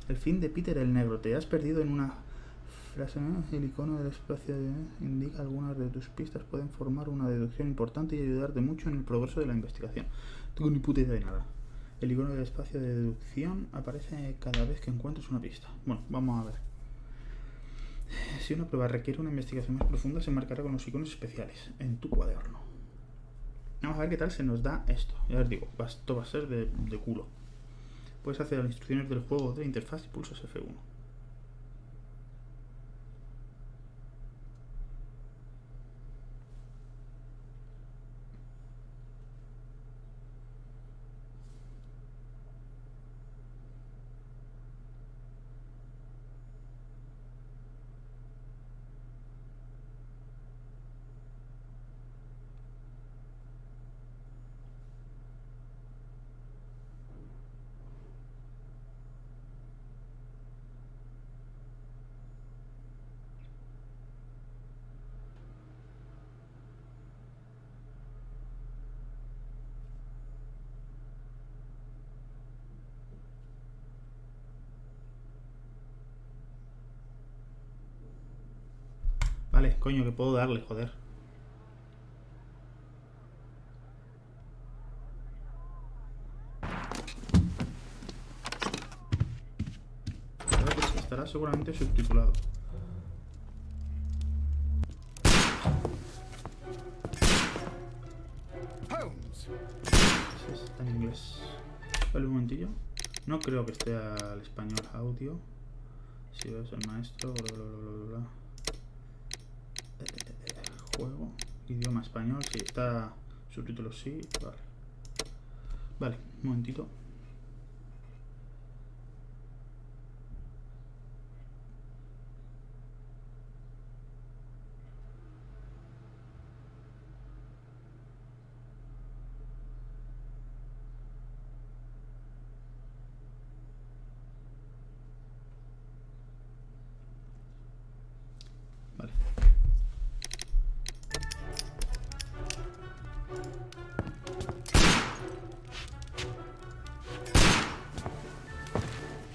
El fin de Peter el Negro. Te has perdido en una frase, ¿no? El icono del espacio indica algunas de tus pistas. Pueden formar una deducción importante y ayudarte mucho en el progreso de la investigación. No tengo ni puta idea de nada. El icono del espacio de deducción aparece cada vez que encuentres una pista. Bueno, vamos a ver. Si una prueba requiere una investigación más profunda, se marcará con los iconos especiales en tu cuaderno. Vamos a ver qué tal se nos da esto. Ya os digo, esto va a ser de culo. Puedes acceder a las instrucciones del juego de la interfaz y pulsas F1. Vale, coño, que puedo darle, joder. A ver, pues estará seguramente subtitulado. Holmes. Está en inglés. Vale, un momentillo. No creo que esté al español audio. Si ves el maestro, bla bla bla bla bla. Juego, idioma español, sí, está subtítulos, sí, vale. Vale, un momentito. Vale.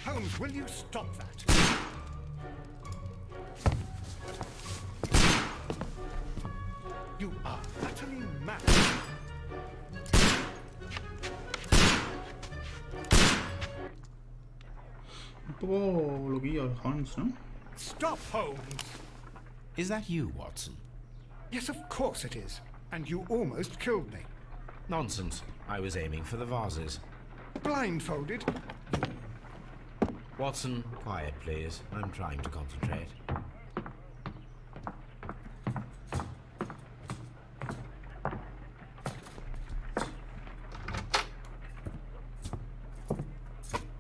Holmes, will you stop that? You are utterly mad. Un poco loquillo el Holmes, ¿no? Stop, Holmes! Is that you, Watson? Yes, of course it is. And you almost killed me. Nonsense. I was aiming for the vases. Blindfolded? Watson, quiet, please. I'm trying to concentrate.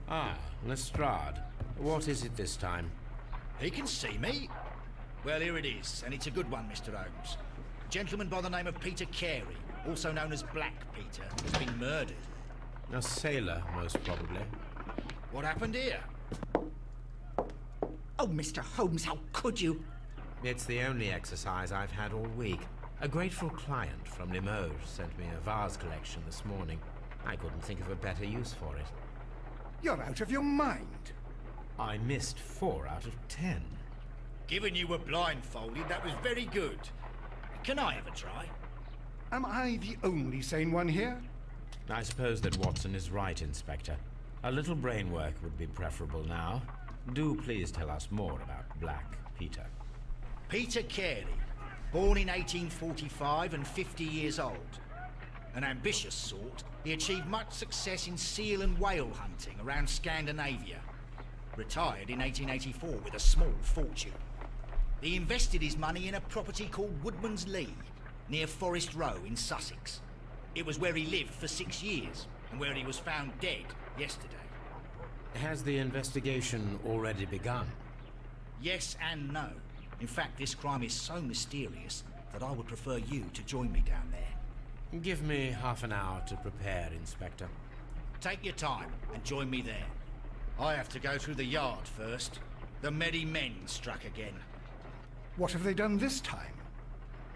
Ah, Lestrade. What is it this time? He can see me. Well, here it is, and it's a good one, Mr. Holmes. A gentleman by the name of Peter Carey, also known as Black Peter, has been murdered. A sailor, most probably. What happened here? Oh, Mr. Holmes, how could you? It's the only exercise I've had all week. A grateful client from Animaos sent me a vase collection this morning. I couldn't think of a better use for it. You're out of your mind. I missed 4 out of 10. Given you were blindfolded, that was very good. Can I have a try? Am I the only sane one here? I suppose that Watson is right, Inspector. A little brain work would be preferable now. Do please tell us more about Black Peter. Peter Carey, born in 1845 and 50 years old. An ambitious sort, he achieved much success in seal and whale hunting around Scandinavia. Retired in 1884 with a small fortune. He invested his money in a property called Woodman's Lee, near Forest Row in Sussex. It was where he lived for 6 years, and where he was found dead yesterday. Has the investigation already begun? Yes and no. In fact, this crime is so mysterious that I would prefer you to join me down there. Give me half an hour to prepare, Inspector. Take your time and join me there. I have to go through the yard first. The merry men struck again. What have they done this time?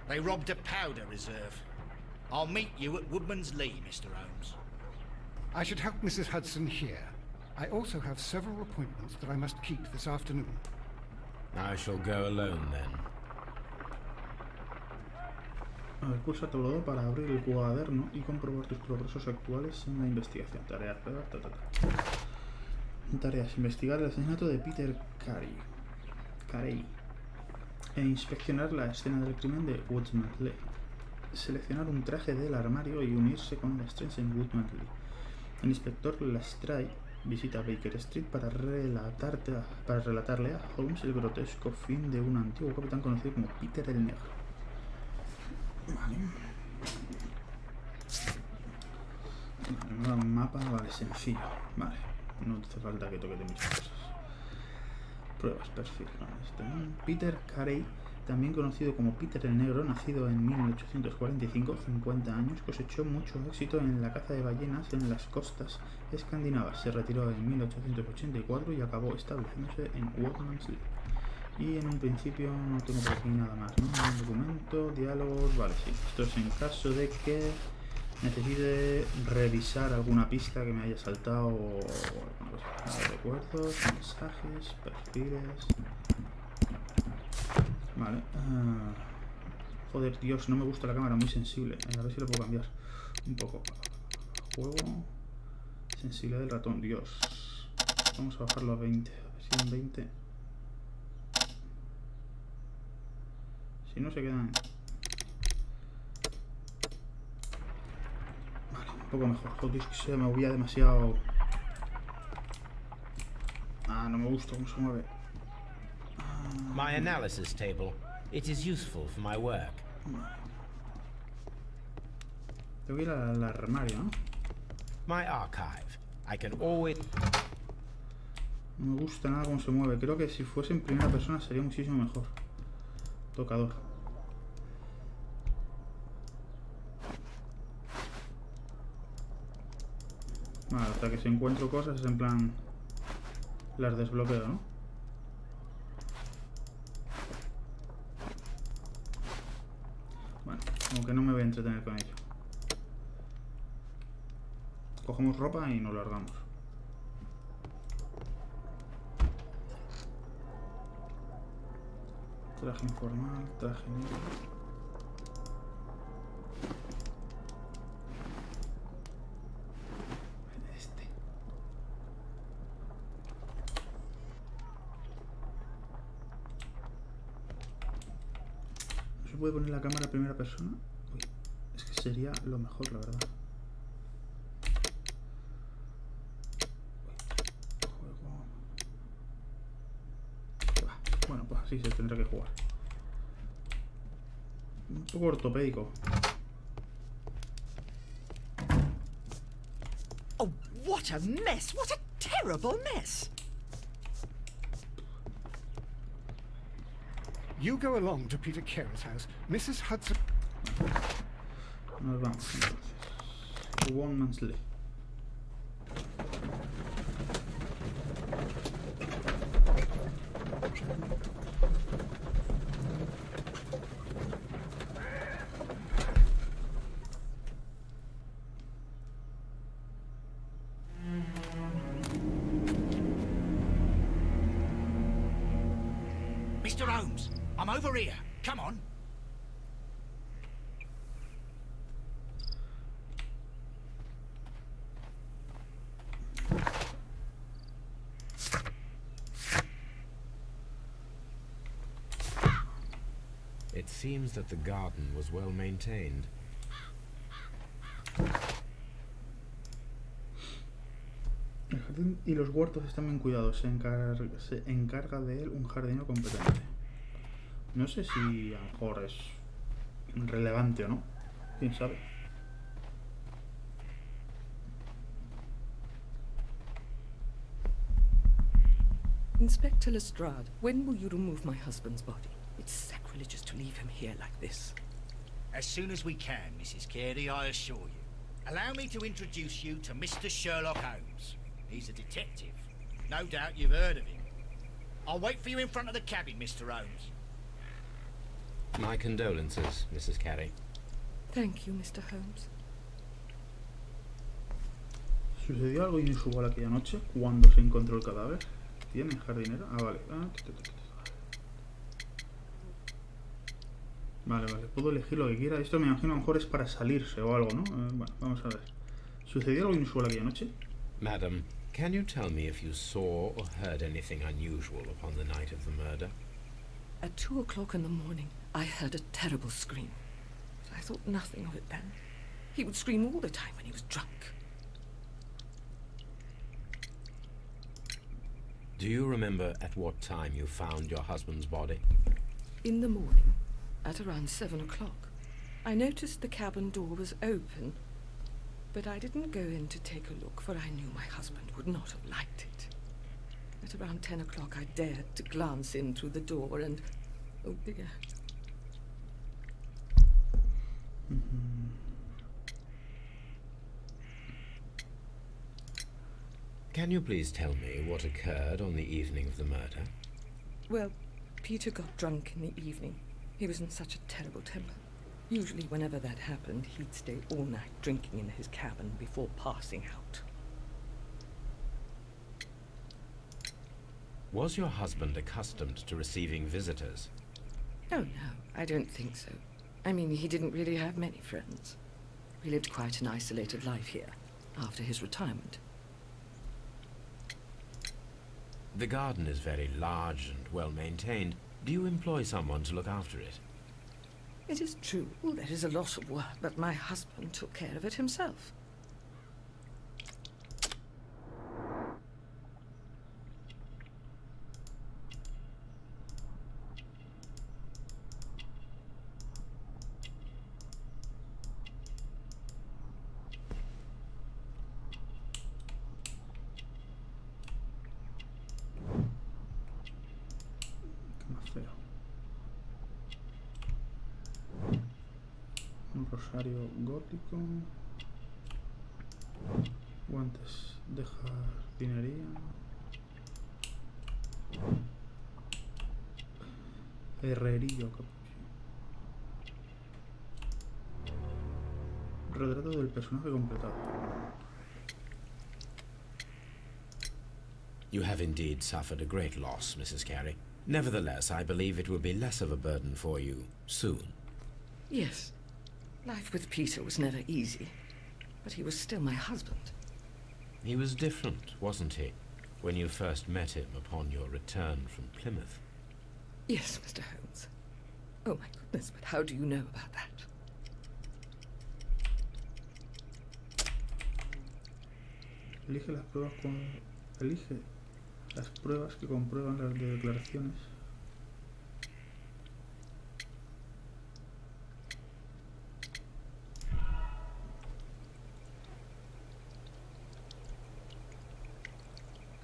They robbed a powder reserve. I'll meet you at Woodman's Lee, Mr. Holmes. I should help Mrs. Hudson here. I also have several appointments that I must keep this afternoon. I shall go alone then. A ver, pulsa tabulador para abrir el cuaderno y comprobar tus progresos actuales en la investigación. Tareas, pruebas, Tareas: investigar el asesinato de Peter Carey e inspeccionar la escena del crimen de Woodmanley. Seleccionar un traje del armario y unirse con Lestrade en Woodmanley. El inspector Lestrade visita Baker Street para relatarle a Holmes el grotesco fin de un antiguo capitán conocido como Peter el Negro. Vale. Un mapa, vale, sencillo. Vale, no hace falta que toque de muchas cosas. Pruebas, perfil. Vale, Peter Carey, también conocido como Peter el Negro, nacido en 1845, 50 años, cosechó mucho éxito en la caza de ballenas en las costas escandinavas. Se retiró en 1884 y acabó estableciéndose en Woodmanley. Y en un principio no tengo por aquí nada más, ¿no? Un documento, diálogos, vale, sí. Esto es en caso de que necesite revisar alguna pista que me haya saltado o alguna cosa. Recuerdos, mensajes, perfiles. Vale. Joder, Dios, no me gusta la cámara, muy sensible. A ver si lo puedo cambiar un poco. Juego. Sensibilidad del ratón, Dios. Vamos a bajarlo a 20. A ver si en 20. Si no se quedan. Vale, un poco mejor. Joder, es que se me movía demasiado. No me gusta cómo se mueve. My analysis table. It is useful for my work. Tengo que ir al armario, ¿no? My archive. I can always... No me gusta nada cómo se mueve. Creo que si fuese en primera persona sería muchísimo mejor. Tocador. Vale, hasta que si encuentro cosas es en plan... Las desbloqueo, ¿no? Bueno, como que no me voy a entretener con ello. Cogemos ropa y nos largamos. Traje informal, traje negro. ¿No se puede poner la cámara a primera persona? Uy, es que sería lo mejor, la verdad. Bueno, pues así se tendrá que jugar. Un poco ortopédico. Oh, what a mess! What a terrible mess! You go along to Peter Carey's house. Mrs. Hudson... Nos vamos entonces. Woodmanley. Mr. Holmes, I'm over here. Come on. It seems that the garden was well maintained. El jardín y los huertos están bien cuidados. Se encarga de él un jardinero competente. No sé si a lo mejor es relevante o no. ¿Quién sabe? Inspector Lestrade, when will you remove my husband's body? It's sacrilegious to leave him here like this. As soon as we can, Mrs. Carey, I assure you. Allow me to introduce you to Mr. Sherlock Holmes. He's a detective. No doubt you've heard of him. I'll wait for you in front of the cabin, Mr. Holmes. My condolences, Mrs. Carey. Thank you, Mr. Holmes. ¿Sucedió algo inusual aquella noche cuando se encontró el cadáver? ¿Tiene jardinera? Ah, vale. Vale, puedo elegir lo que quiera. Esto me imagino a lo mejor es para salirse o algo, ¿no? Bueno, vamos a ver. ¿Sucedió algo inusual aquella noche? Madam, can you tell me if you saw or heard anything unusual upon the night of the murder? At 2 o'clock in the morning, I heard a terrible scream. But I thought nothing of it then. He would scream all the time when he was drunk. Do you remember at what time you found your husband's body? In the morning, at around 7 o'clock, I noticed the cabin door was open, but I didn't go in to take a look, for I knew my husband would not have liked it. At around 10 o'clock, I dared to glance in through the door and... oh dear. Can you please tell me what occurred on the evening of the murder? Well, Peter got drunk in the evening. He was in such a terrible temper. Usually whenever that happened, he'd stay all night drinking in his cabin before passing out. Was your husband accustomed to receiving visitors? Oh, no, I don't think so. I mean, he didn't really have many friends. He lived quite an isolated life here, after his retirement. The garden is very large and well maintained. Do you employ someone to look after it? It is true, there is a lot of work, but my husband took care of it himself. Un rosario gótico, guantes de jardinería, herrerío capuchino, retrato del personaje completado. You have indeed suffered a great loss, Mrs. Carey. Nevertheless, I believe it will be less of a burden for you soon. Yes. Life with Peter was never easy, but he was still my husband. He was different, wasn't he, when you first met him upon your return from Plymouth? Yes, Mr. Holmes. Oh my goodness, but how do you know about that? Elige las pruebas que comprueban las declaraciones.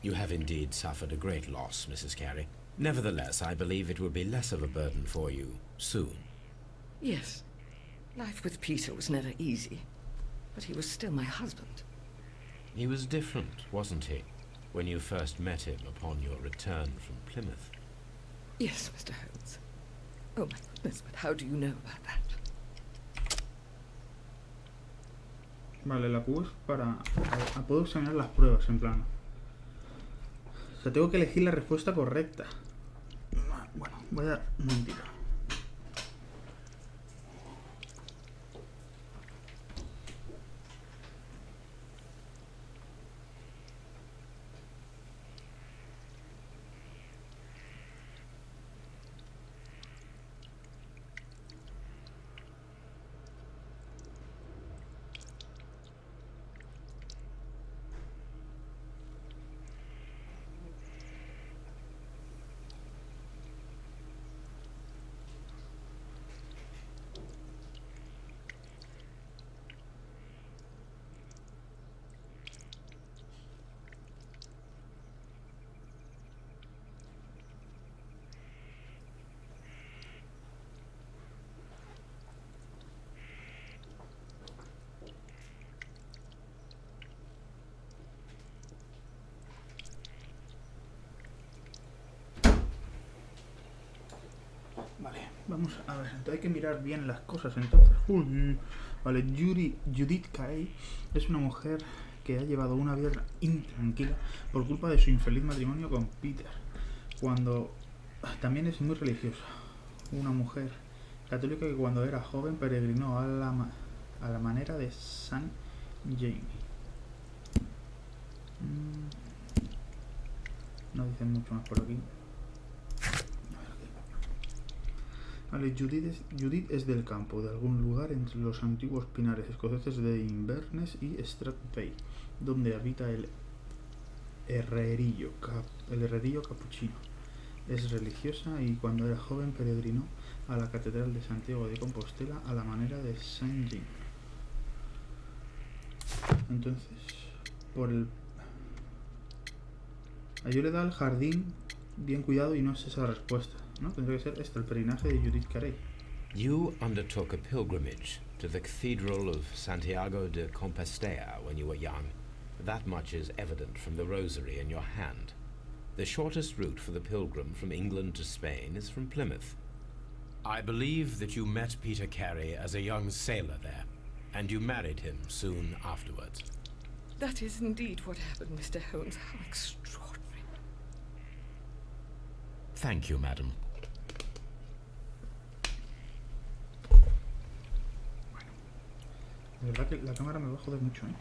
You have indeed suffered a great loss, Mrs. Carey. Nevertheless, I believe it will be less of a burden for you soon. Yes. Life with Peter was never easy, but he was still my husband. He was different, wasn't he, when you first met him upon your return from Plymouth? Yes, Mr. Holmes. Oh my goodness, but how do you know about that? Vale, la Q es para... puedo examinar las pruebas, en plan... O sea, tengo que elegir la respuesta correcta. Bueno, voy a... un momentito. Vale, vamos a ver, entonces hay que mirar bien las cosas entonces. Uy. Vale, Judith Kay es una mujer que ha llevado una vida intranquila por culpa de su infeliz matrimonio con Peter. También es muy religiosa. Una mujer católica que cuando era joven peregrinó a la manera de San Jaime. No dicen mucho más por aquí. Vale, Judith es del campo, de algún lugar entre los antiguos pinares escoceses de Inverness y Strathspey, donde habita el herrerillo capuchino. Es religiosa y cuando era joven peregrinó a la Catedral de Santiago de Compostela a la manera de Saint Jean. Entonces, yo le da el jardín bien cuidado y no es esa respuesta, ¿no? Tendría que ser el peregrinaje de Judith Carey. You undertook a pilgrimage to the Cathedral of Santiago de Compostela when you were young. That much is evident from the rosary in your hand. The shortest route for the pilgrim from England to Spain is from Plymouth. I believe that you met Peter Carey as a young sailor there, and you married him soon afterwards. That is indeed what happened, Mr. Holmes. How extraordinary. Thank you, madam. De verdad que la cámara me va a joder mucho, ¿eh?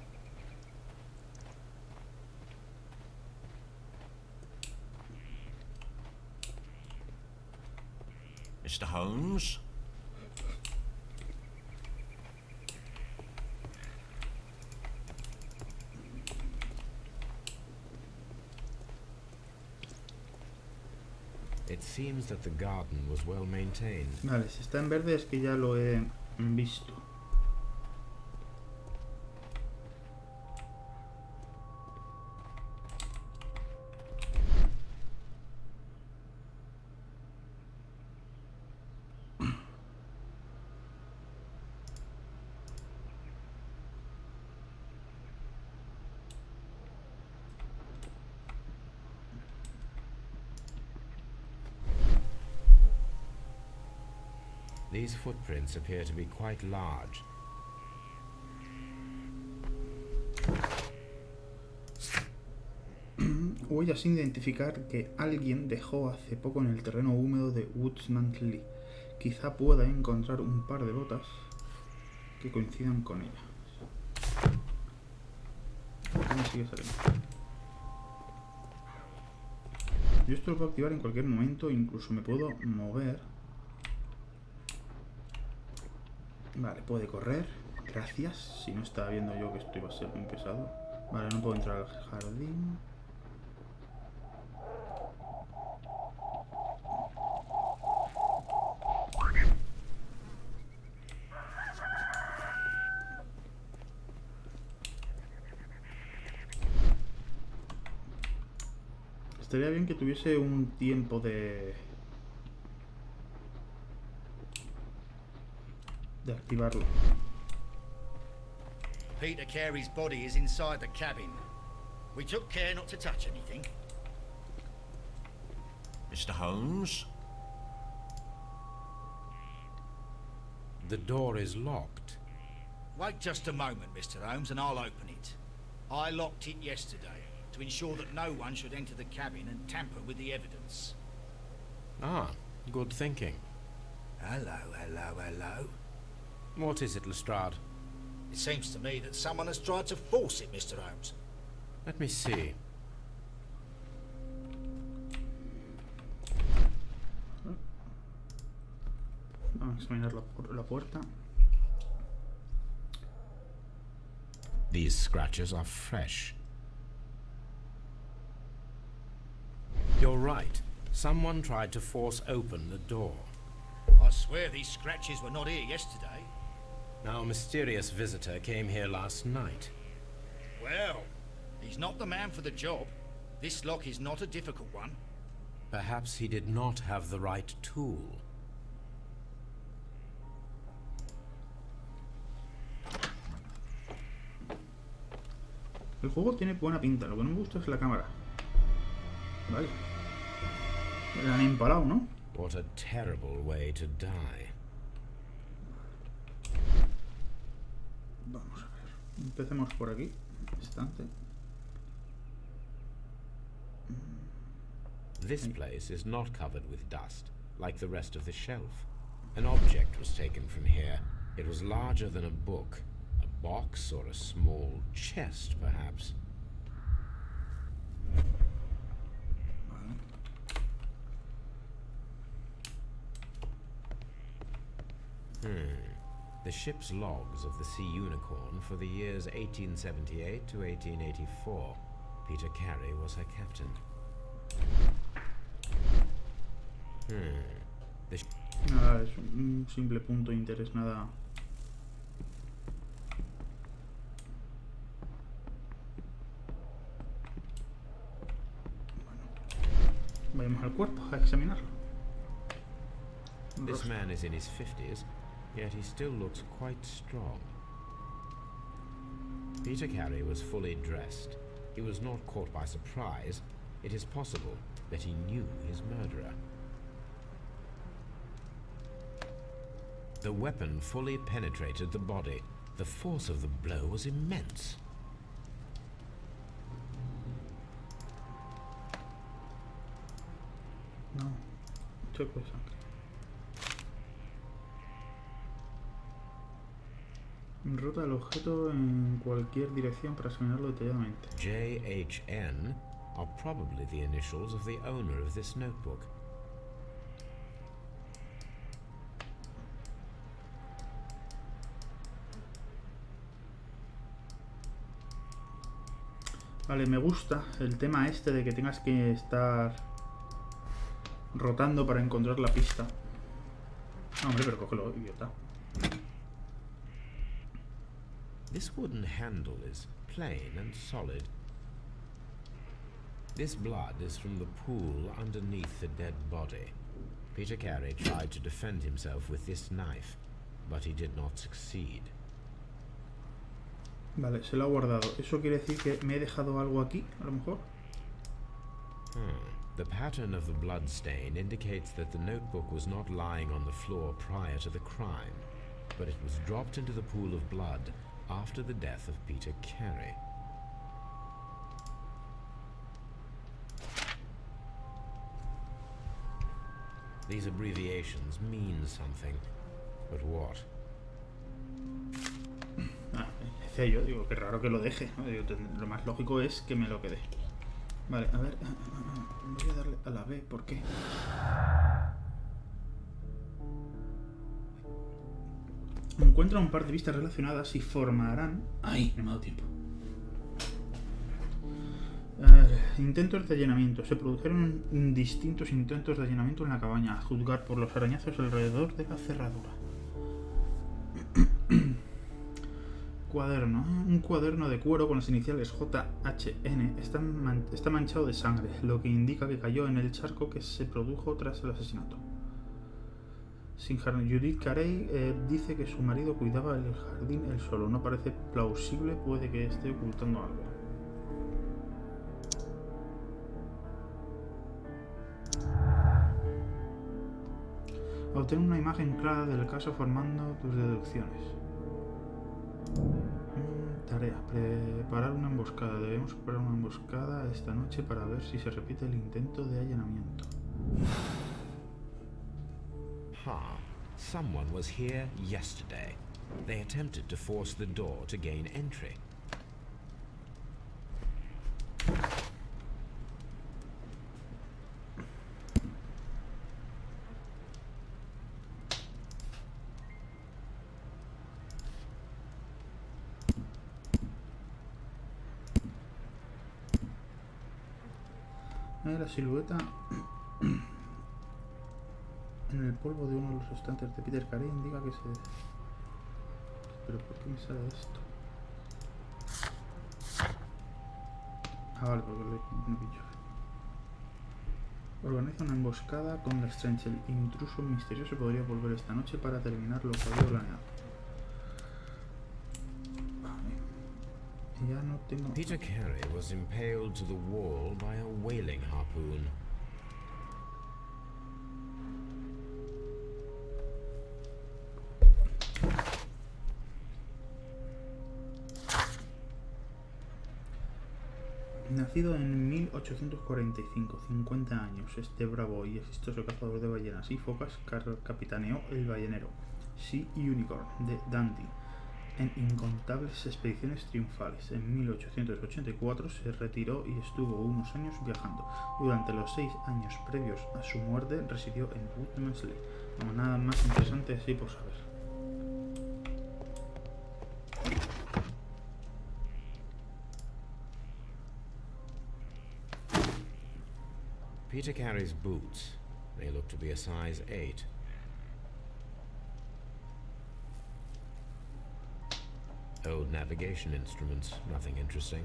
Mr. Holmes? It seems that the garden was well maintained. Vale, si está en verde es que ya lo he visto. These footprints appear to be quite large. Huellas sin identificar que alguien dejó hace poco en el terreno húmedo de Woodsmantley. Quizá pueda encontrar un par de botas que coincidan con ella. ¿Por qué me sigue saliendo? Yo esto lo puedo activar en cualquier momento, incluso me puedo mover. Vale, puede correr. Gracias. Si no estaba viendo yo que esto iba a ser muy pesado. Vale, no puedo entrar al jardín. Estaría bien que tuviese un tiempo de activarlo. Peter Carey's body is inside the cabin. We took care not to touch anything. Mr. Holmes? The door is locked. Wait just a moment, Mr. Holmes, and I'll open it. I locked it yesterday to ensure that no one should enter the cabin and tamper with the evidence. Ah, good thinking. Hello, hello, hello. What is it, Lestrade? It seems to me that someone has tried to force it, Mr. Holmes. Let me see. Vamos a examinar la puerta. These scratches are fresh. You're right. Someone tried to force open the door. I swear these scratches were not here yesterday. Our mysterious visitor came here last night. Well, he's not the man for the job. This lock is not a difficult one. Perhaps he did not have the right tool. El juego tiene buena pinta, lo que no me gusta es la cámara. Vale. La han empalado, ¿no? What a terrible way to die. Vamos a ver. Empecemos por aquí. Estante. This place is not covered with dust, like the rest of the shelf. An object was taken from here. It was larger than a book, a box or a small chest, perhaps. The ship's logs of the Sea Unicorn for the years 1878 to 1884. Peter Carey was her captain. Nada, es un simple punto de interés, nada. Bueno, vayamos al cuerpo a examinarlo. This man is in his 50s, yet he still looks quite strong. Peter Carey was fully dressed. He was not caught by surprise. It is possible that he knew his murderer. The weapon fully penetrated the body. The force of the blow was immense. No, choco de sangre. Rota el objeto en cualquier dirección para examinarlo detalladamente. JHN are probably the initials of the owner of this notebook. Vale, me gusta el tema este de que tengas que estar rotando para encontrar la pista. No, hombre, pero cógelo, idiota. This wooden handle is plain and solid. This blood is from the pool underneath the dead body. Peter Carey tried to defend himself with this knife, but he did not succeed. Vale, se lo ha guardado. ¿Eso quiere decir que me he dejado algo aquí, a lo mejor? The pattern of the blood stain indicates that the notebook was not lying on the floor prior to the crime, but it was dropped into the pool of blood after the death of Peter Carey. These abbreviations mean something, but what? Decía yo, digo, qué raro que lo deje, ¿no? Digo, lo más lógico es que me lo quede. Vale, a ver, voy a darle a la B, ¿por qué? Encuentra un par de pistas relacionadas y formarán... ¡Ay! No me ha dado tiempo. A ver, intentos de allanamiento. Se produjeron distintos intentos de allanamiento en la cabaña, a juzgar por los arañazos alrededor de la cerradura. Cuaderno. Un cuaderno de cuero con las iniciales JHN está manchado de sangre, lo que indica que cayó en el charco que se produjo tras el asesinato. Judith Carey dice que su marido cuidaba el jardín él solo. No parece plausible, puede que esté ocultando algo. Obtén una imagen clara del caso formando tus deducciones. Tarea. Preparar una emboscada. Debemos preparar una emboscada esta noche para ver si se repite el intento de allanamiento. Someone was here yesterday. They attempted to force the door to gain entry. La silueta en el polvo de uno de los estantes de Peter Carey indica que se... ¿Pero por qué me sale esto? Ah, vale, porque le pillo. Organiza una emboscada con la Strange. El intruso misterioso podría volver esta noche para terminar lo que había planeado. Vale. Ya no tengo... Peter Carey was impaled to the wall by a whaling harpoon. nacido en 1845, 50 años. Este bravo y exitoso cazador de ballenas y focas capitaneó el ballenero Sea Unicorn de Dundee en incontables expediciones triunfales. En 1884 se retiró y estuvo unos años viajando. Durante los 6 años previos a su muerte residió en Woodmansley. Como nada más interesante así por saber. Peter carries boots. They look to be a size 8. Old navigation instruments, nothing interesting.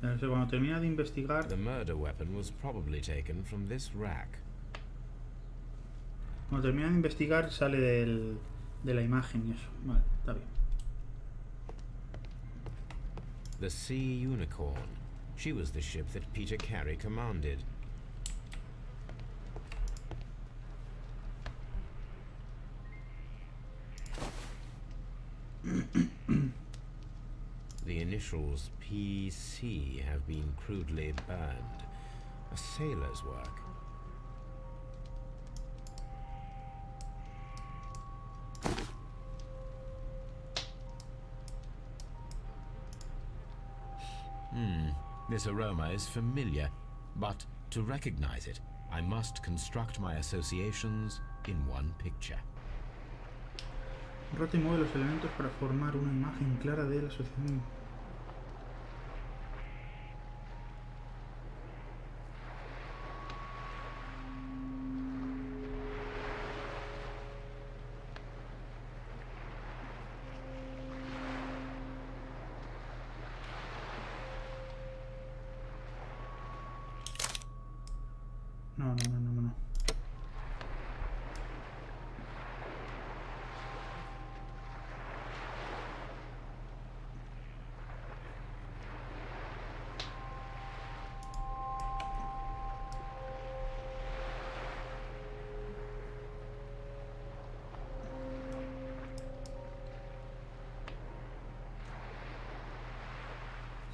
Cuando termina de investigar, The murder weapon was probably taken from this rack. cuando termina de investigar sale de la imagen y eso. Vale, está bien. The Sea Unicorn. She was the ship that Peter Carey commanded. The initials PC have been crudely burned. A sailor's work. This aroma is familiar, but to recognize it, I must construct my associations in one picture. Rota y mueve los elementos para formar una imagen clara de la asociación. No.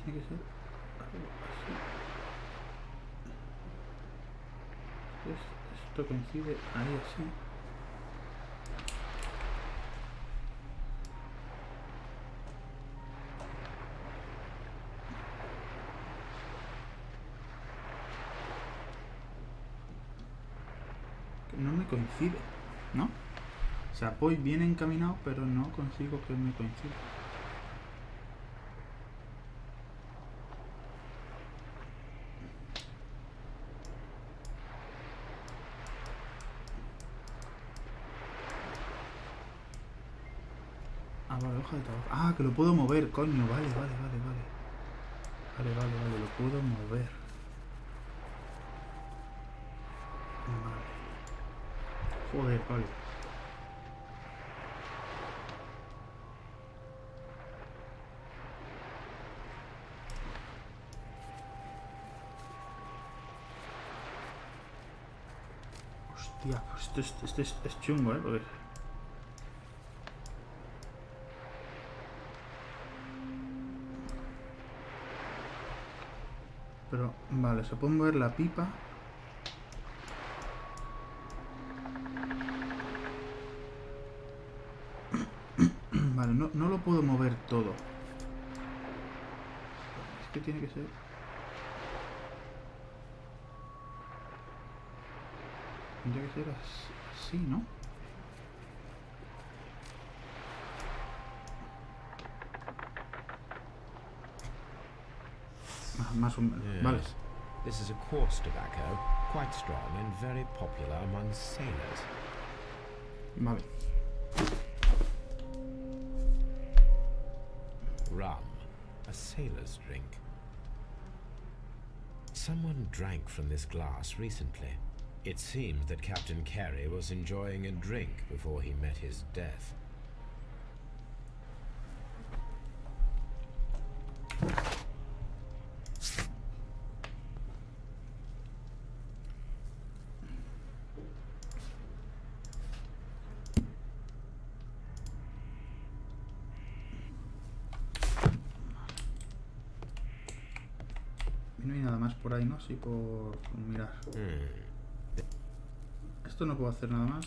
Tiene que ser algo así. Esto coincide ahí así. Que no me coincide, ¿no? O sea, voy bien encaminado, pero no consigo que me coincida. Ah, vale, hoja de trabajo. Ah, que lo puedo mover, coño. Vale. Vale, lo puedo mover. Vale. Joder, vale. Hostia, pues esto es chungo, porque... Pero, vale, se puede mover la pipa. Vale, no lo puedo mover todo. Es que tiene que ser... Tendría que ser así, ¿no? Más o menos. Yes. Vale. This is a coarse tobacco, quite strong and very popular among sailors. Vale. Rum, a sailor's drink. Someone drank from this glass recently. It seemed that Captain Carey was enjoying a drink before he met his death. más por ahí, ¿no? Así por mirar. Esto no puedo hacer nada más.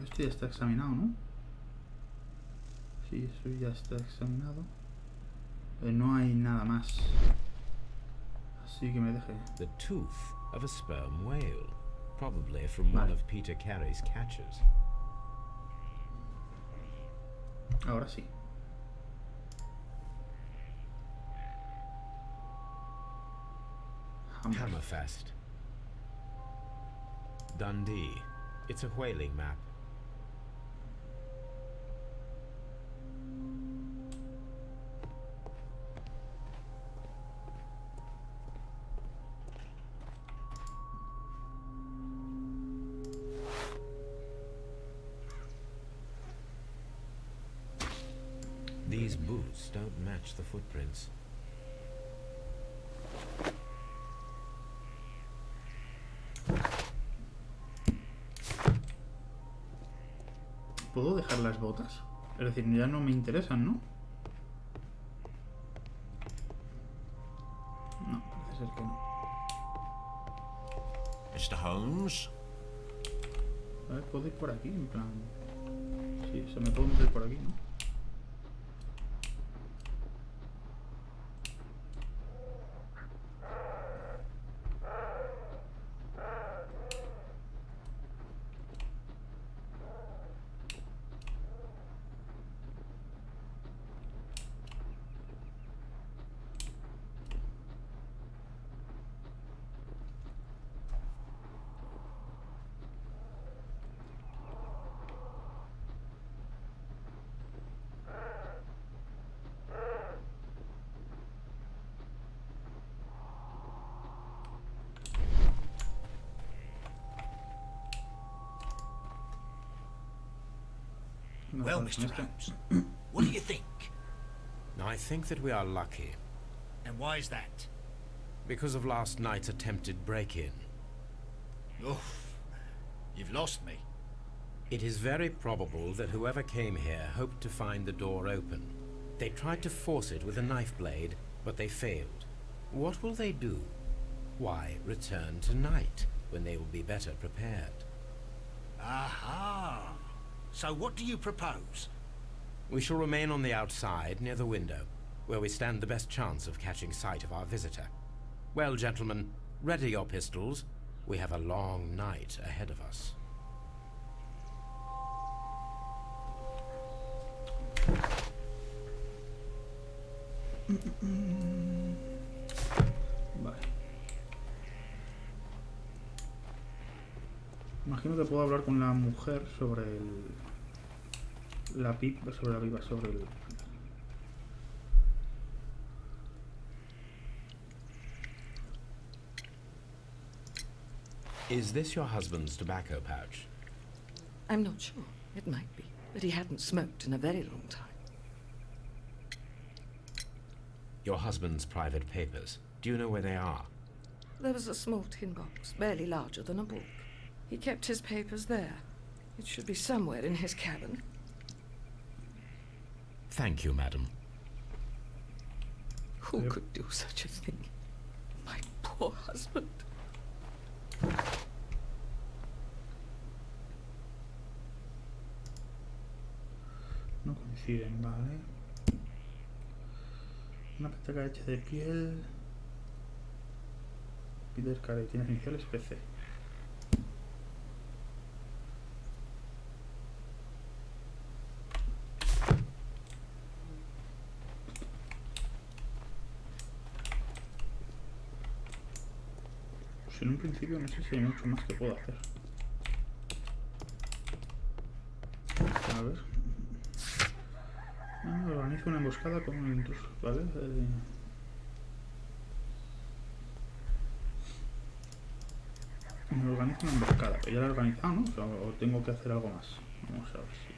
Esto ya está examinado, ¿no? Sí, eso ya está examinado. No hay nada más. Así que me deje. The tooth of a sperm whale, probably from one of Peter Carey's catches. Ahora sí. Hammerfest. Dundee. It's a whaling map. These boots don't match the footprints. ¿Puedo dejar las botas? Es decir, ya no me interesan, ¿no? No, parece ser que no. Mr. Holmes? A ver, ¿puedo ir por aquí? En plan... Sí, se me puede meter por aquí, ¿no? Well, Mr. Holmes, what do you think? I think that we are lucky, And why is that? because of last night's attempted break-in. Oof, you've lost me. It is very probable that whoever came here hoped to find the door open. They tried to force it with a knife blade, but they failed. What will they do? Why, return tonight, when they will be better prepared. Aha! So what do you propose? We shall remain on the outside, near the window, where we stand the best chance of catching sight of our visitor. Well, gentlemen, ready your pistols. We have a long night ahead of us. Vale. Imagino que puedo hablar con la mujer sobre la pipa, sobre el... Is this your husband's tobacco pouch? I'm not sure. It might be. But he hadn't smoked in a very long time. Your husband's private papers. Do you know where they are? There was a small tin box, barely larger than a book. He kept his papers there. It should be somewhere in his cabin. Thank you, madam. Who could do such a thing? My poor husband. No coinciden, vale. Una petaca hecha de piel. Peter Carey, tiene iniciales PC. Pues en un principio no sé si hay mucho más que puedo hacer. A ver. Organizo una emboscada con un intruso, ¿vale? Me organizo una emboscada, que ya la he organizado, ¿no? O tengo que hacer algo más. Vamos a ver si...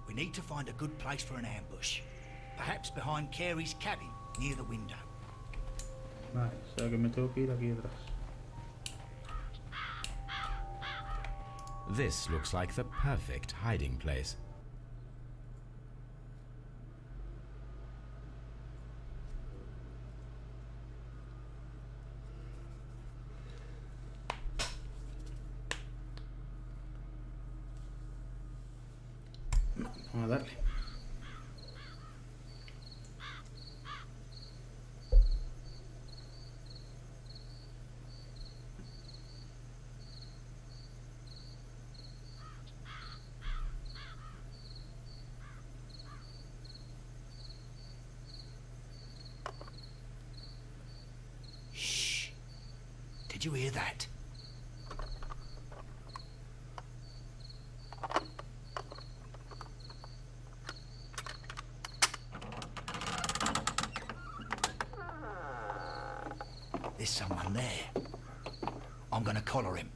We need to find a good place for an ambush. Perhaps behind Carey's cabin, near the window. Vale, o sea que me tengo que ir aquí detrás. This looks like the perfect hiding place. Vamos a darle. Shh. Did you hear that? There's someone there. I'm gonna collar him.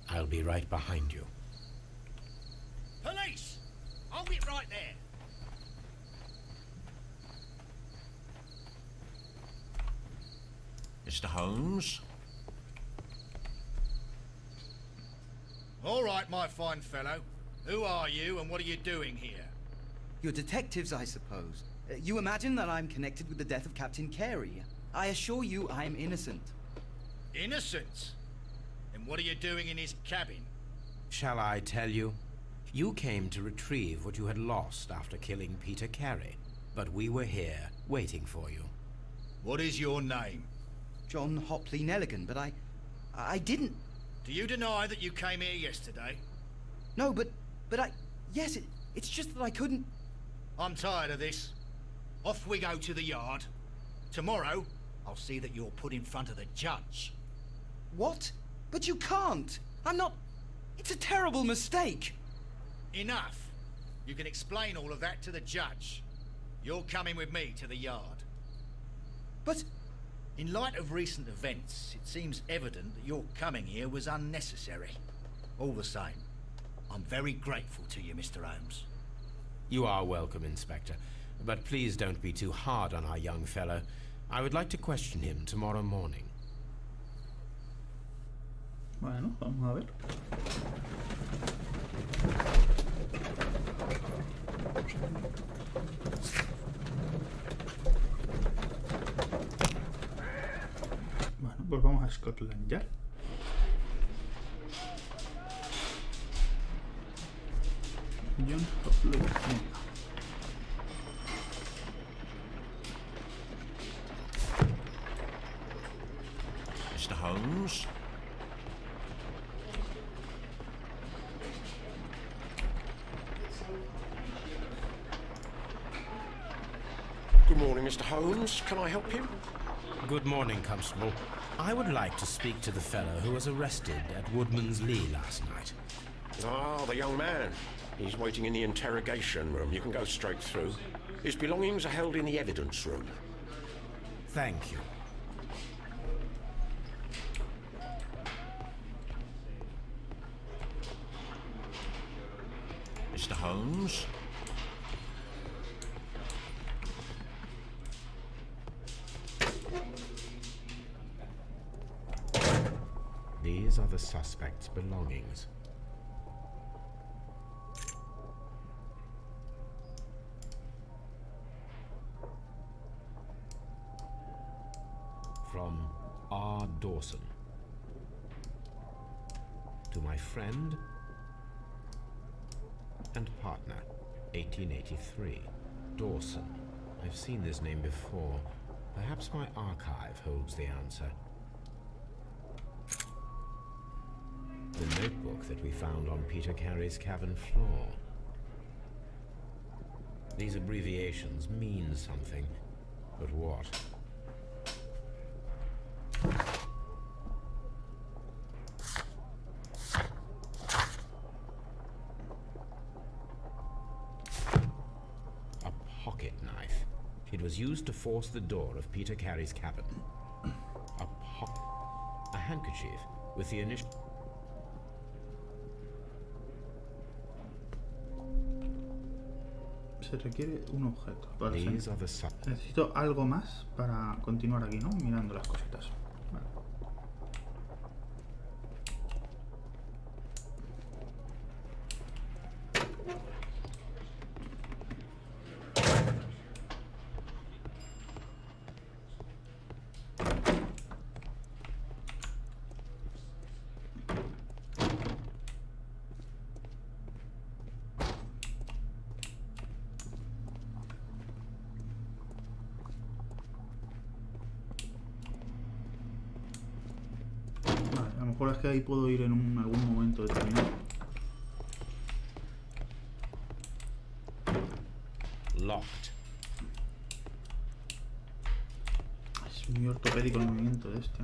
I'll be right behind you. Police! Hold it right there. Mr. Holmes? All right, my fine fellow. Who are you and what are you doing here? You're detectives, I suppose. You imagine that I'm connected with the death of Captain Carey. I assure you I'm innocent. Innocent? And what are you doing in his cabin? Shall I tell you? You came to retrieve what you had lost after killing Peter Carey, but we were here waiting for you. What is your name? John Hopley Nelligan, but I didn't... Do you deny that you came here yesterday? No, but yes, it's just that I couldn't... I'm tired of this. Off we go to the yard. Tomorrow, I'll see that you're put in front of the judge. What? But you can't. I'm not... It's a terrible mistake. Enough. You can explain all of that to the judge. You're coming with me to the yard. But... In light of recent events, it seems evident that your coming here was unnecessary. All the same, I'm very grateful to you, Mr. Holmes. You are welcome, Inspector. But please don't be too hard on our young fellow. I would like to question him tomorrow morning. Bueno, vamos a ver. Bueno, pues vamos a Scotland Yard. John Hopley. Mr. Holmes? Good morning, Mr. Holmes. Can I help you? Good morning, Constable. I would like to speak to the fellow who was arrested at Woodman's Lee last night. Ah, the young man. He's waiting in the interrogation room. You can go straight through. His belongings are held in the evidence room. Thank you. Mr. Holmes? These are the suspect's belongings. From R. Dawson. To my friend and partner, 1883. Dawson. I've seen this name before. Perhaps my archive holds the answer. The notebook that we found on Peter Carey's cabin floor. These abbreviations mean something, but what? A pocket knife. It was used to force the door of Peter Carey's cabin. A handkerchief with the initial... Se requiere un objeto. Vale, These are the necesito algo más para continuar aquí, ¿no? Mirando las cositas. Vale. mejor es que ahí puedo ir en algún momento determinado. Locked. Es muy ortopédico el movimiento de este.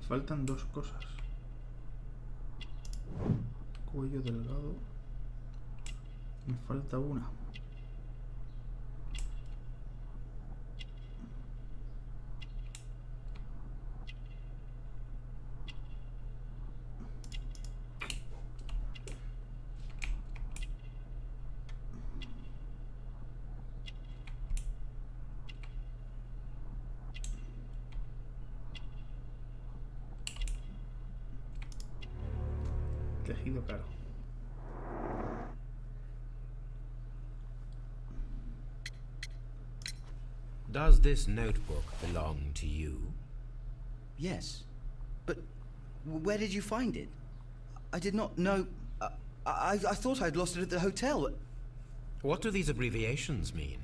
Faltan dos cosas. Cuello delgado. Me falta una. Tejido caro. Does this notebook belong to you? Yes. But where did you find it? I did not know... I thought I'd lost it at the hotel. What do these abbreviations mean?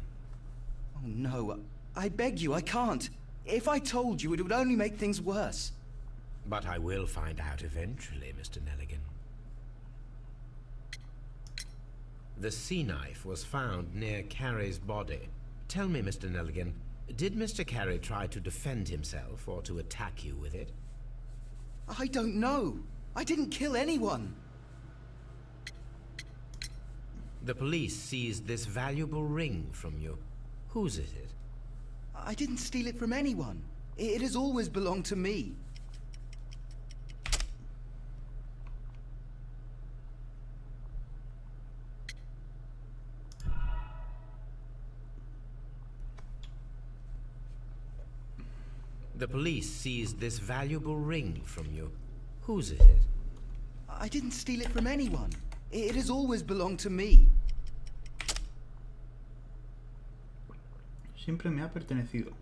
Oh, no. I beg you, I can't. If I told you, it would only make things worse. But I will find out eventually, Mr. Nelligan. The sea knife was found near Carey's body. Tell me, Mr. Nelligan, did Mr. Carey try to defend himself or to attack you with it? I don't know. I didn't kill anyone. The police seized this valuable ring from you. Whose is it? I didn't steal it from anyone. It has always belonged to me. The police seized this valuable ring from you. Whose is it? I didn't steal it from anyone. It has always belonged to me. Siempre me ha pertenecido.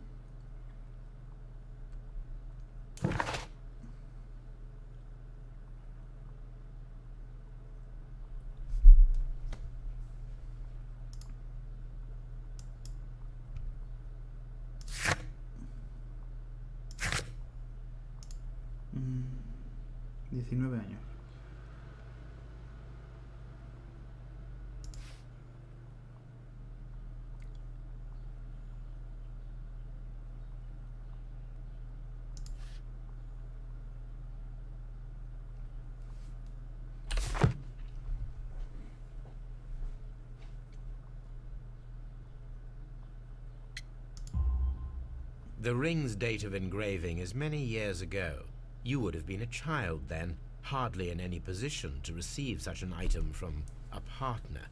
Mm, 19 años. The ring's date of engraving is many years ago. You would have been a child then, hardly in any position to receive such an item from a partner.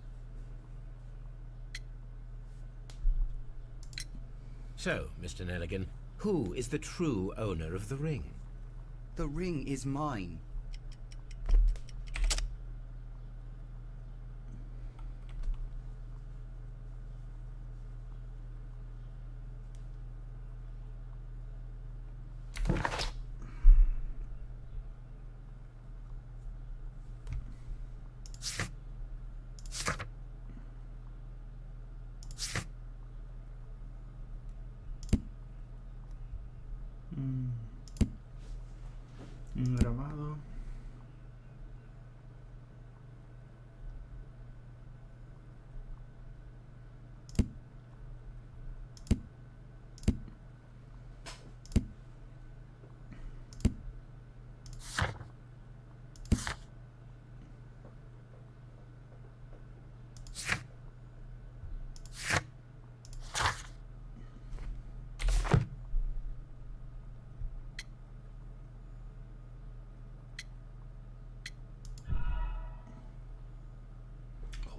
So, Mr. Nelligan, who is the true owner of the ring? The ring is mine. Un grabado.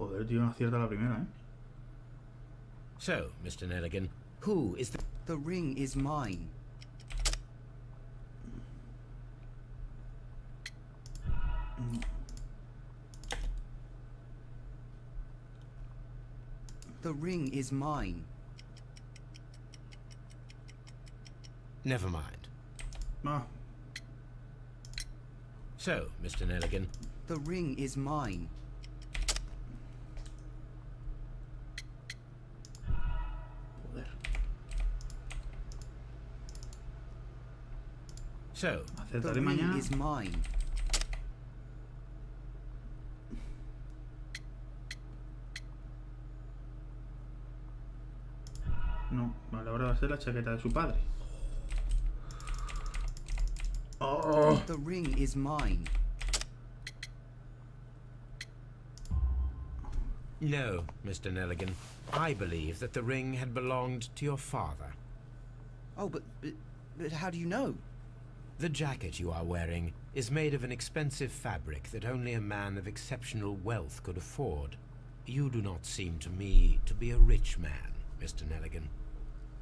Joder, tío, no acierta la primera, ¿eh? So, Mr. Nelligan, who is the... The ring is mine. The ring is mine. Never mind. Ah, So, Mr. Nelligan, The ring is mine. joder. so, The Acertaré ring mañana. is mine. No, vale, ahora va a ser la chaqueta de su padre. Oh. The ring is mine. no, Mr. Nelligan. I believe that the ring had belonged to your father. Oh, but how do you know? The jacket you are wearing is made of an expensive fabric that only a man of exceptional wealth could afford. You do not seem to me to be a rich man, Mr. Nelligan.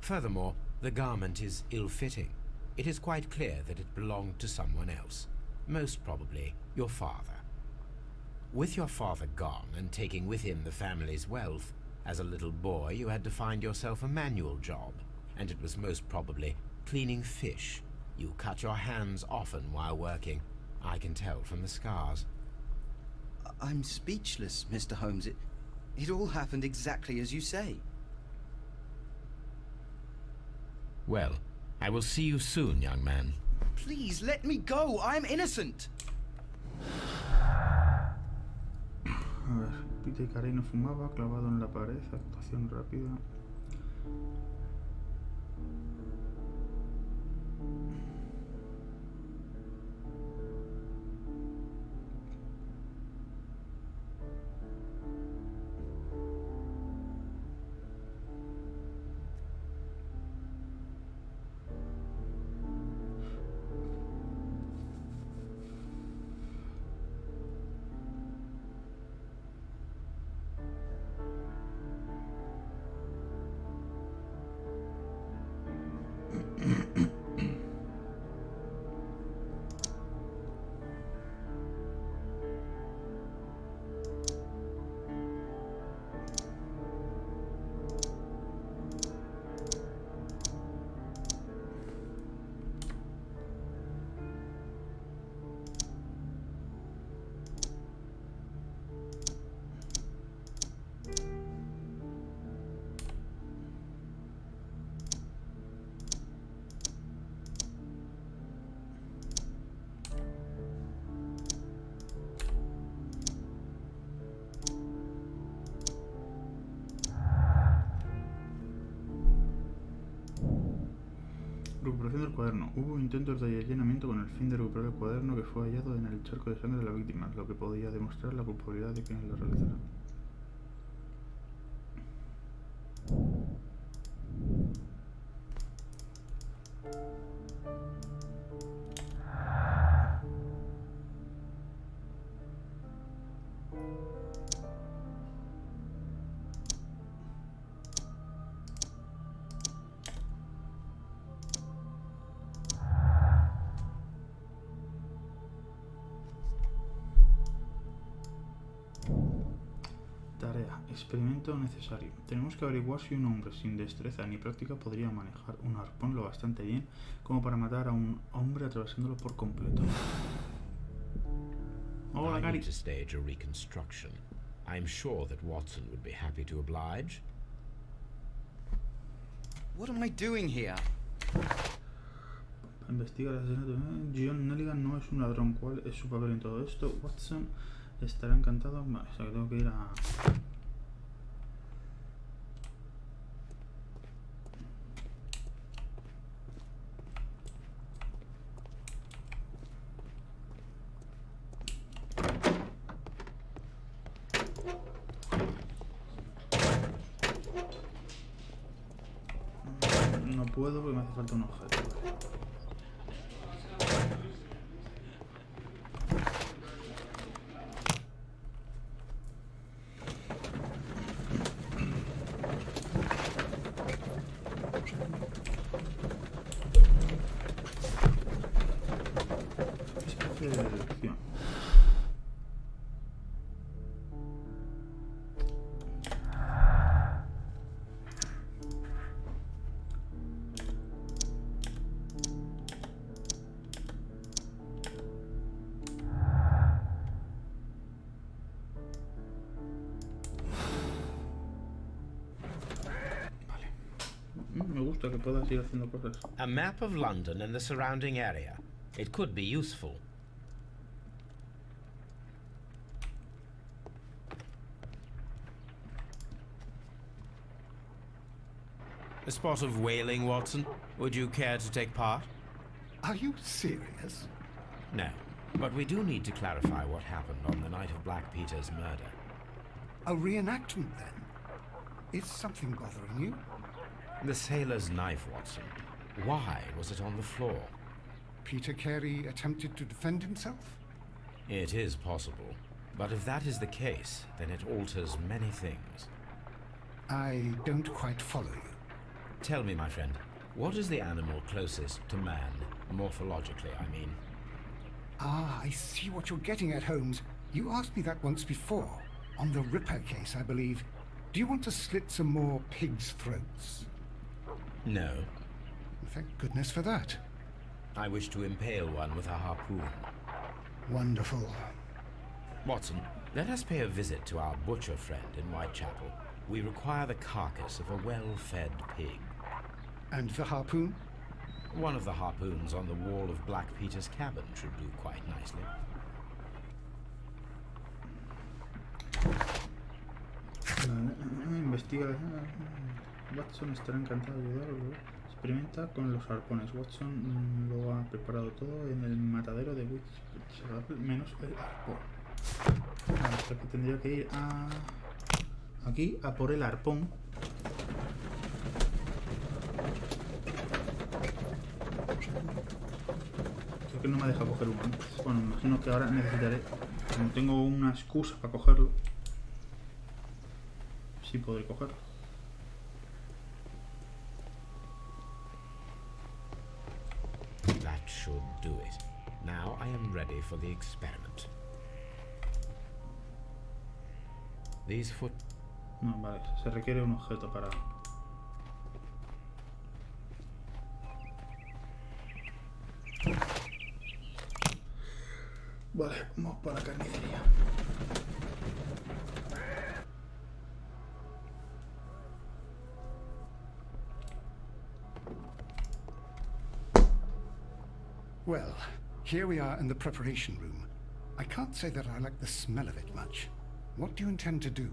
Furthermore, the garment is ill-fitting. It is quite clear that it belonged to someone else, most probably your father. With your father gone and taking with him the family's wealth, as a little boy you had to find yourself a manual job, and it was most probably cleaning fish. You cut your hands often while working. I can tell from the scars. I'm speechless, Mr. Holmes. It all happened exactly as you say. Well, I will see you soon, young man. Please, let me go. I'm innocent. A ver, Peter no fumaba, clavado en la pared, actuación rápida. Recuperación del cuaderno. Hubo intentos de allanamiento con el fin de recuperar el cuaderno que fue hallado en el charco de sangre de la víctima, lo que podía demostrar la culpabilidad de quienes lo realizaron. Tarea. Experimento necesario. Tenemos que averiguar si un hombre sin destreza ni práctica podría manejar un arpón lo bastante bien como para matar a un hombre atravesándolo por completo. Hola, I Gary. need to stage a reconstruction. I'm sure that Watson would be happy to oblige. What am I doing here? Investiga el asesinato. John Nelligan no es un ladrón. ¿Cuál es su papel en todo esto? Watson estará encantado. Vale, o sea que tengo que ir a... No puedo porque me hace falta un objeto. Selección. Me gusta que puedas ir haciendo cosas. A map of London and the surrounding area. It could be useful. A spot of whaling, Watson. Would you care to take part? Are you serious? No, but we do need to clarify what happened on the night of Black Peter's murder. A reenactment, then? Is something bothering you? The sailor's knife, Watson. Why was it on the floor? Peter Carey attempted to defend himself? It is possible. But if that is the case, then it alters many things. I don't quite follow you. Tell me, my friend, what is the animal closest to man, morphologically, I mean? Ah, I see what you're getting at, Holmes. You asked me that once before. On the Ripper case, I believe. Do you want to slit some more pigs' throats? No. Thank goodness for that. I wish to impale one with a harpoon. Wonderful. Watson, let us pay a visit to our butcher friend in Whitechapel. We require the carcass of a well-fed pig. And the harpoon? One of the harpoons on the wall of Black Peter's cabin should do quite nicely. Investiga. Watson estará encantado de ayudarlo. Experimenta con los arpones. Watson lo ha preparado todo en el matadero de Whitechapel, menos el arpón. Hasta que tendría que ir a... aquí a por el arpón. Creo que no me deja coger uno. Bueno, me imagino que ahora necesitaré... Como tengo una excusa para cogerlo, sí podré cogerlo. That should do it. Now I am ready for the experiment. These foot... No, vale, se requiere un objeto para... Vale, vamos para la carnicería. Well, here we are in the preparation room. I can't say that I like the smell of it much. What do you intend to do?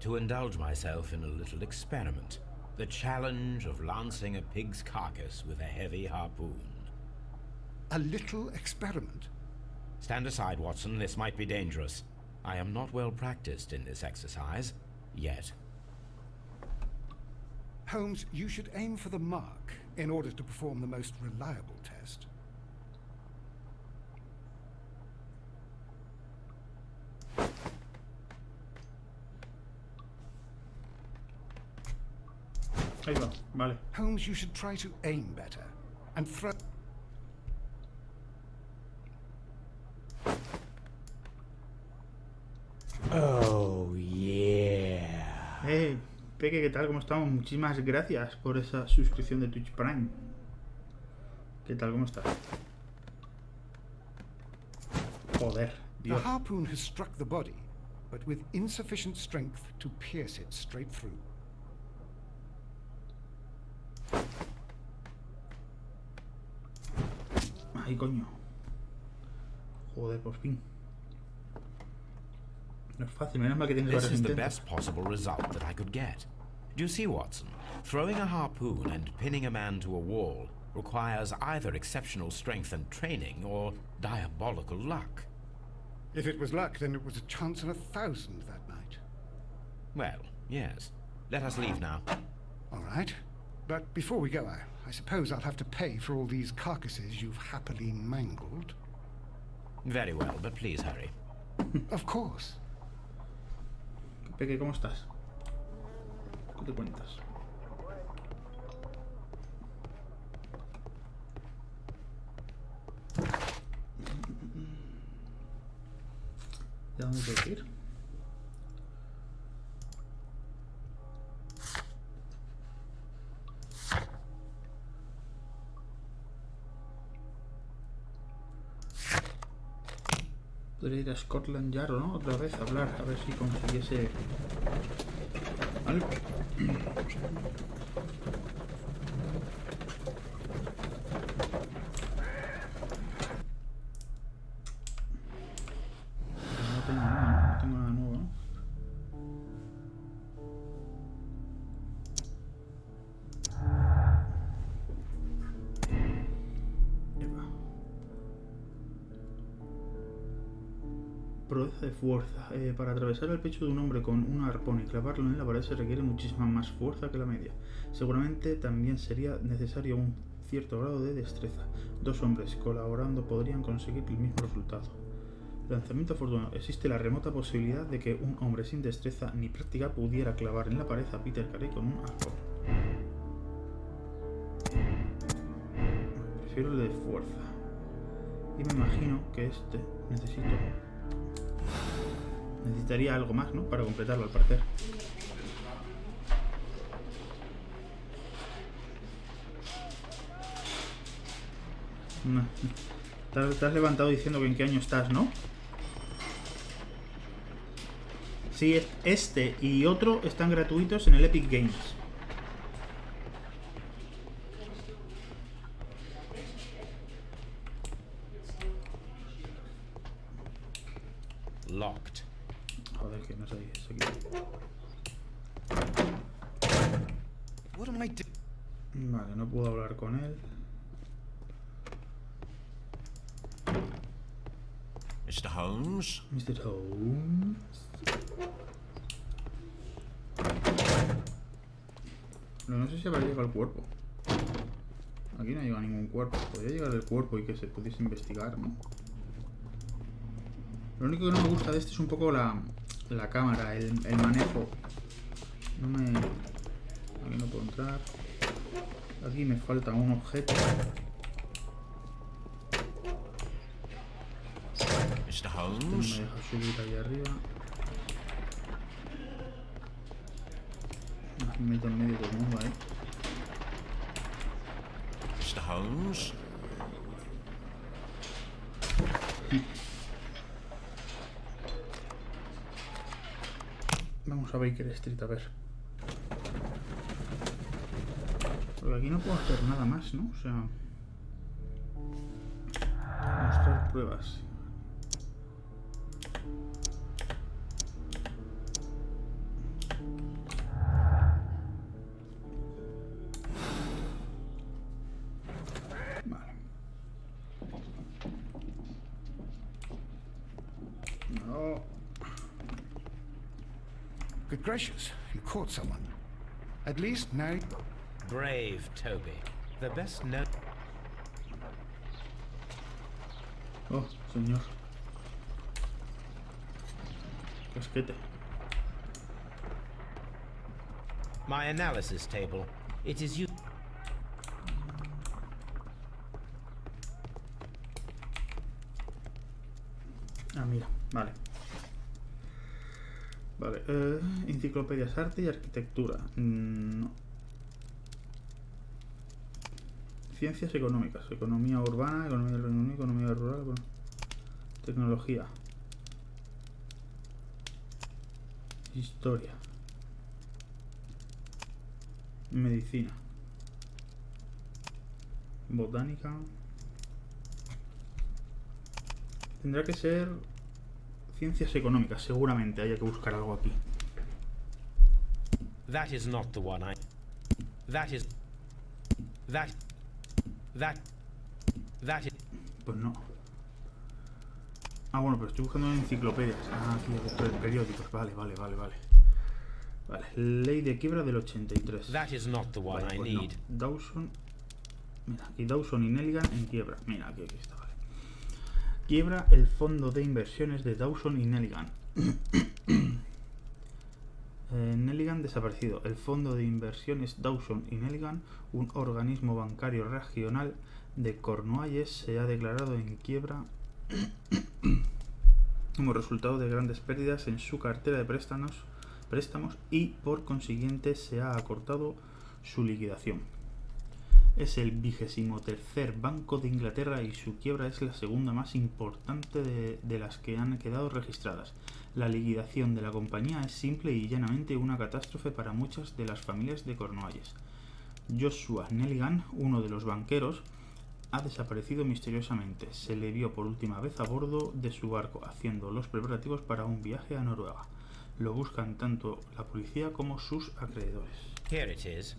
To indulge myself in a little experiment. The challenge of lancing a pig's carcass with a heavy harpoon. A little experiment? Stand aside, Watson. This might be dangerous. I am not well practiced in this exercise. Yet. Holmes, you should aim for the mark in order to perform the most reliable test. Ahí va, vale. Holmes, you should try to aim better and throw... Oh, yeah. Peque, ¿qué tal? ¿Cómo estamos? Muchísimas gracias por esa suscripción de Twitch Prime. ¿Qué tal? ¿Cómo estás? Joder, The Dios. harpoon has struck the body, but with insufficient strength to pierce it straight through. Ay, coño. Joder, por fin. No es fácil, menos mal que tienes This varios is the intentos. best possible result that I could get. Do you see, Watson? Throwing a harpoon and pinning a man to a wall requires either exceptional strength and training or diabolical luck. If it was luck, then it was a chance in 1,000 that night. Well, yes. Let us leave now. All right. But before we go, I suppose I'll have to pay for all these carcasses you've happily mangled. Very well, but please hurry. Of course. Peque, ¿cómo estás? ¿Qué te cuentas? ¿De dónde tengo que ir? Podría ir a Scotland Yard, ¿no? Otra vez a hablar, a ver si consiguiese algo. No tengo nada, no tengo nada nuevo, ¿no? Proeza de fuerza. Para atravesar el pecho de un hombre con un arpón y clavarlo en la pared se requiere muchísima más fuerza que la media. Seguramente también sería necesario un cierto grado de destreza. Dos hombres colaborando podrían conseguir el mismo resultado. Lanzamiento afortunado. Existe la remota posibilidad de que un hombre sin destreza ni práctica pudiera clavar en la pared a Peter Carey con un arpón. Prefiero el de fuerza. Y me imagino que este necesitaría algo más, ¿no? Para completarlo, al parecer. No. Te has levantado diciendo que en qué año estás, ¿no? Sí, este y otro están gratuitos en el Epic Games. Locked. Joder, que no sé eso aquí. What am I doing? Vale, no puedo hablar con él. Mr. Holmes? Mr. Holmes. No sé si habrá llegado el cuerpo. Aquí no llega ningún cuerpo. Podría llegar el cuerpo y que se pudiese investigar, ¿no? Lo único que no me gusta de este es un poco la cámara, el manejo. No me... Aquí no puedo entrar. Aquí me falta un objeto. Mr. No Holmes? me deja subir ahí arriba. Me meto en medio del mundo ahí. Mr. Holmes? Vamos a Baker Street, a ver. Porque aquí no puedo hacer nada más, ¿no? O sea... Mostrar pruebas. Vale. No. Good gracious, you caught someone. At least now... Brave Toby. The best known... Oh, señor. Casquete. My analysis table. It is you... Ah, mira, vale. Vale, enciclopedias, arte y arquitectura. No. Ciencias económicas, economía urbana, economía del Reino Unido, economía rural, tecnología. Historia. Medicina. Botánica. Tendrá que ser ciencias económicas, seguramente haya que buscar algo aquí. That is not the one I... That is... That is... Pues no. Ah, bueno, pero estoy buscando en enciclopedias. Ah, aquí, periódicos. Vale. Vale, ley de quiebra del 83. That is not the one Vale, I pues need. no. Dawson... Mira, aquí Dawson y Nelligan en quiebra. Mira, aquí está, vale. Quiebra el fondo de inversiones de Dawson y Nelligan. Nelligan desaparecido. El fondo de inversiones Dawson y Nelligan, un organismo bancario regional de Cornualles, se ha declarado en quiebra. como resultado de grandes pérdidas en su cartera de préstamos y por consiguiente se ha acortado su liquidación. Es el 23º banco de Inglaterra y su quiebra es la segunda más importante de las que han quedado registradas. La liquidación de la compañía es simple y llanamente una catástrofe para muchas de las familias de Cornualles. Joshua Nelligan, uno de los banqueros, ha desaparecido misteriosamente. Se le vio por última vez a bordo de su barco haciendo los preparativos para un viaje a Noruega. Lo buscan tanto la policía como sus acreedores. Here it is.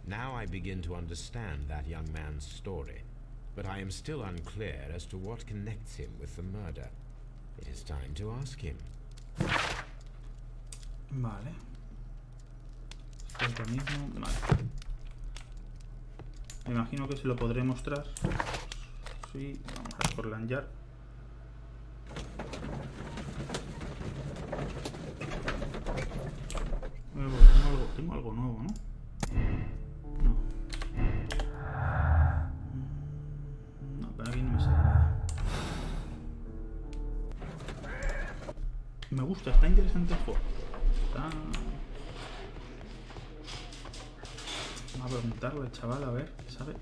Now I begin to understand that young man's story, but I am still unclear as to what connects him with the murder. It is time to ask him. Vale. Es lo mismo. Vale. Me imagino que se lo podré mostrar. Sí, vamos a forlanjar. Tengo algo nuevo, ¿no? No, pero aquí no me sale nada. Me gusta, está interesante el juego. Vamos a preguntarle al chaval a ver qué sabe.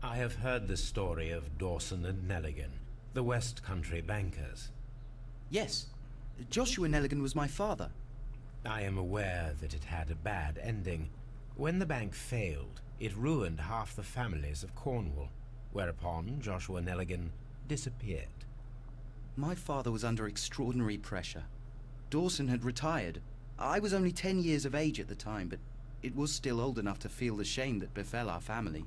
I have heard the story of Dawson and Nelligan, the West Country bankers. Yes. Joshua Nelligan was my father. I am aware that it had a bad ending. When the bank failed, it ruined half the families of Cornwall, whereupon Joshua Nelligan disappeared. My father was under extraordinary pressure. Dawson had retired. I was only 10 years of age at the time, but it was still old enough to feel the shame that befell our family.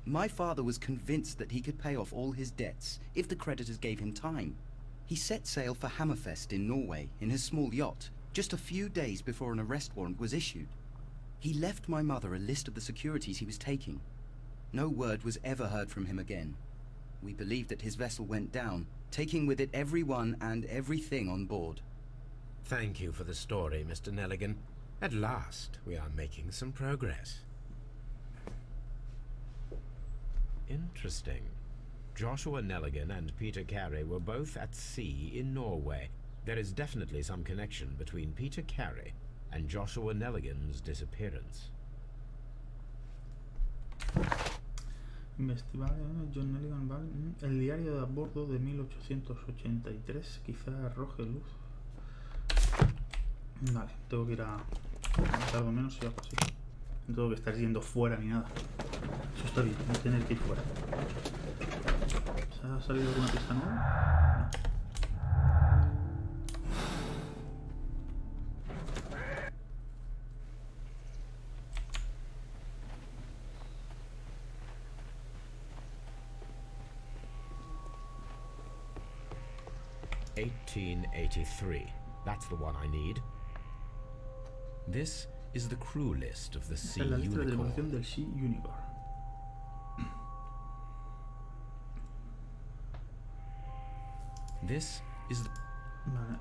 My father was convinced that he could pay off all his debts if the creditors gave him time. He set sail for Hammerfest in Norway in his small yacht, just a few days before an arrest warrant was issued. He left my mother a list of the securities he was taking. No word was ever heard from him again. We believe that his vessel went down, taking with it everyone and everything on board. Thank you for the story, Mr. Nelligan. At last, we are making some progress. Interesting. Joshua Nelligan and Peter Carey were both at sea in Norway. There is definitely some connection between Peter Carey and Joshua Nelligan's disappearance. John Nelligan, vale. El diario de a bordo de 1883 quizá arroje luz. Vale, tengo que ir a... tardo menos y algo así. No tengo que estar yendo fuera ni nada. Eso está bien, no tener que ir fuera. ¿Se ha salido alguna pista nueva? No. $1883. That's the one I need. This is the crew list of the Sea La lista de Unicorn. tripulación del Sea Unicorn. This is the... Vale,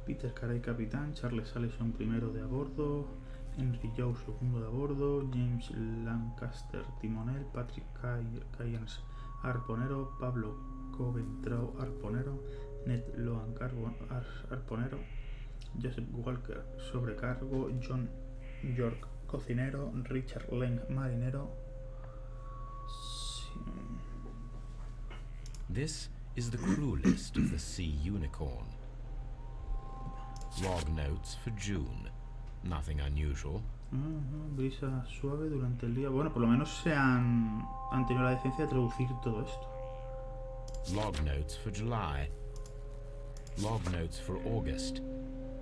Peter Carey capitán, Charles Allison primero de a bordo, Henry Joe segundo de a bordo, James Lancaster timonel, Patrick Cayens arponero, Pablo Coventrow arponero, Ned Loan arponero, Joseph Walker sobrecargo, John York cocinero, Richard Lang marinero. This is the crew list of the Sea Unicorn. Log notes for June. Nothing unusual. Brisa suave durante el día. Bueno, por lo menos han tenido la decencia de traducir todo esto. Log notes for July. Log notes for August.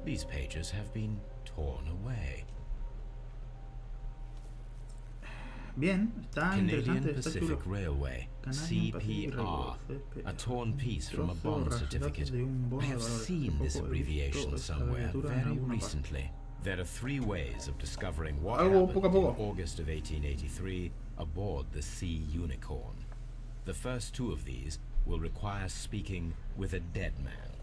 These pages have been torn away. Bien, está Canadian interesante, está Pacific chulo. Railway, Canadian Pacific CPR, Railway, a torn piece from a bond Trozo certificate. de un bono I de have valores. seen Hace this poco he abbreviation visto esta somewhere abreviatura en very alguna parte. recently. There are three ways of discovering what Algo happened poco a poco. in August of 1883 aboard the Sea Unicorn. The first two of these will require speaking with a dead man.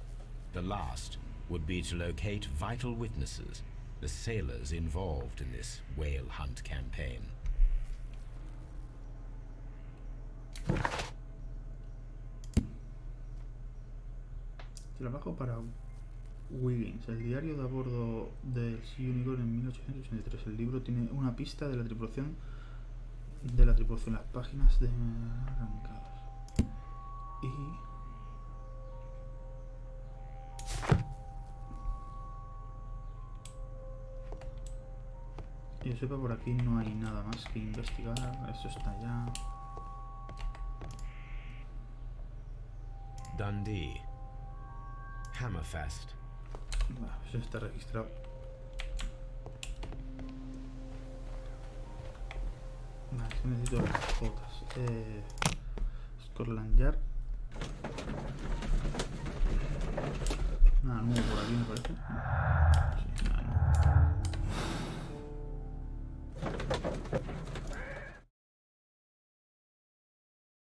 The last would be to locate vital witnesses the sailors involved in this whale hunt campaign. Trabajo para Wiggins, el diario de a bordo del Sea Unicorn en 1883. El libro tiene una pista de la tripulación, las páginas de arrancadas. Y yo sepa, por aquí no hay nada más que investigar. Esto está ya. Dundee. Hammerfest. Bueno, eso está registrado. Vale, necesito las fotos. Scotland Yard.